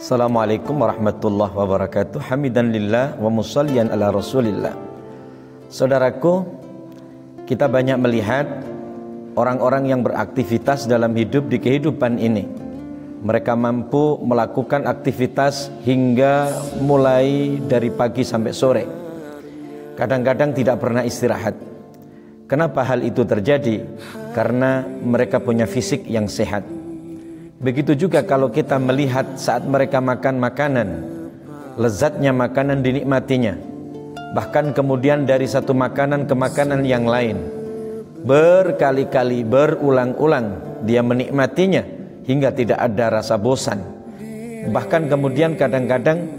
Assalamualaikum warahmatullahi wabarakatuh. Hamidan lillah wa musallian ala rasulillah. Saudaraku, kita banyak melihat orang-orang yang beraktivitas dalam hidup di kehidupan ini. Mereka mampu melakukan aktivitas hingga mulai dari pagi sampai sore. Kadang-kadang tidak pernah istirahat. Kenapa hal itu terjadi? Karena mereka punya fisik yang sehat. Begitu juga kalau kita melihat saat mereka makan makanan, lezatnya makanan dinikmatinya. Bahkan kemudian dari satu makanan ke makanan yang lain, berkali-kali, berulang-ulang dia menikmatinya hingga tidak ada rasa bosan. Bahkan kemudian kadang-kadang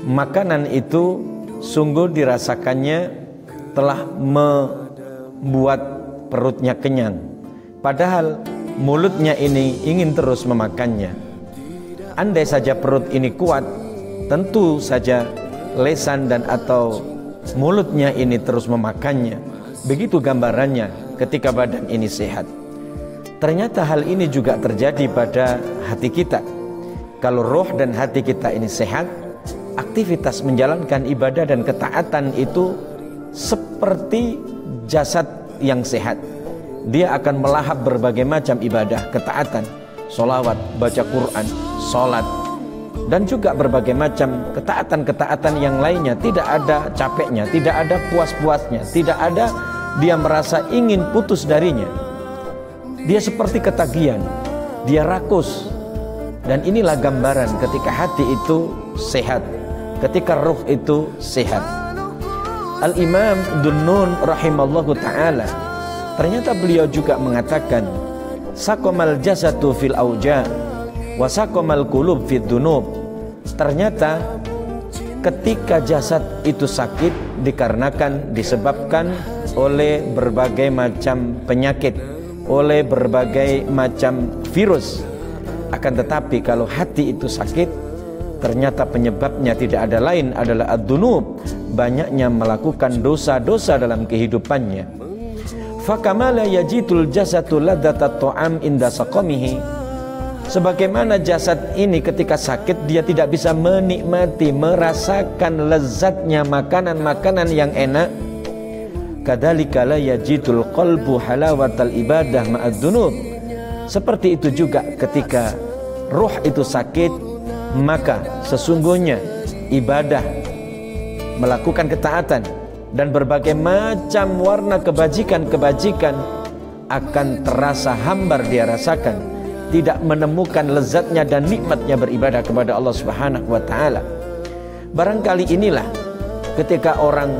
makanan itu sungguh dirasakannya telah membuat perutnya kenyang, padahal mulutnya ini ingin terus memakannya. Andai saja perut ini kuat, tentu saja lesan dan atau mulutnya ini terus memakannya. Begitu gambarannya ketika badan ini sehat. Ternyata hal ini juga terjadi pada hati kita. Kalau roh dan hati kita ini sehat, aktivitas menjalankan ibadah dan ketaatan itu seperti jasad yang sehat. Dia akan melahap berbagai macam ibadah, ketaatan, sholawat, baca Quran, sholat, dan juga berbagai macam ketaatan-ketaatan yang lainnya. Tidak ada capeknya, tidak ada puas-puasnya, tidak ada dia merasa ingin putus darinya. Dia seperti ketagihan, dia rakus. Dan inilah gambaran ketika hati itu sehat, ketika ruh itu sehat. Al-Imam Dunnun rahimallahu ta'ala, ternyata beliau juga mengatakan, sakomal jasadu fil auja wa sakomal qulub fid dunub. Ternyata ketika jasad itu sakit dikarenakan disebabkan oleh berbagai macam penyakit, oleh berbagai macam virus. Akan tetapi kalau hati itu sakit, ternyata penyebabnya tidak ada lain adalah ad-dunub, banyaknya melakukan dosa-dosa dalam kehidupannya. Fakamala yajitul jasadul ladzata ta'am inda saqamihi. Sebagaimana jasad ini ketika sakit dia tidak bisa menikmati, merasakan lezatnya makanan-makanan yang enak. Kadzalika la yajidul qalbu halawatal ibadah ma'ad dzunub. Seperti itu juga ketika ruh itu sakit, maka sesungguhnya ibadah, melakukan ketaatan dan berbagai macam warna kebajikan-kebajikan akan terasa hambar dia rasakan, tidak menemukan lezatnya dan nikmatnya beribadah kepada Allah Subhanahu wa taala. Barangkali inilah ketika orang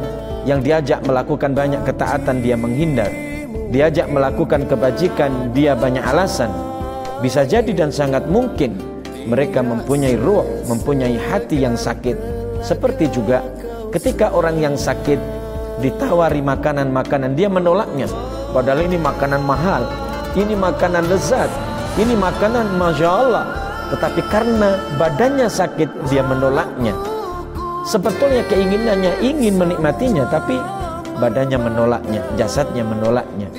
yang diajak melakukan banyak ketaatan dia menghindar, diajak melakukan kebajikan dia banyak alasan. Bisa jadi dan sangat mungkin mereka mempunyai ruh, mempunyai hati yang sakit. Seperti juga ketika orang yang sakit ditawari makanan-makanan, dia menolaknya. Padahal ini makanan mahal, ini makanan lezat, ini makanan Masya Allah. Tetapi karena badannya sakit, dia menolaknya. Sebetulnya keinginannya ingin menikmatinya, tapi badannya menolaknya, jasadnya menolaknya.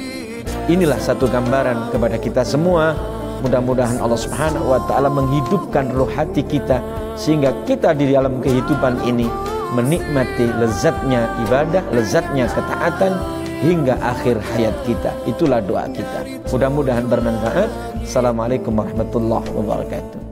Inilah satu gambaran kepada kita semua. Mudah-mudahan Allah Subhanahu wa ta'ala menghidupkan roh hati kita, sehingga kita di dalam kehidupan ini menikmati lezatnya ibadah, lezatnya ketaatan hingga akhir hayat kita. Itulah doa kita. Mudah-mudahan bermanfaat. Assalamualaikum warahmatullahi wabarakatuh.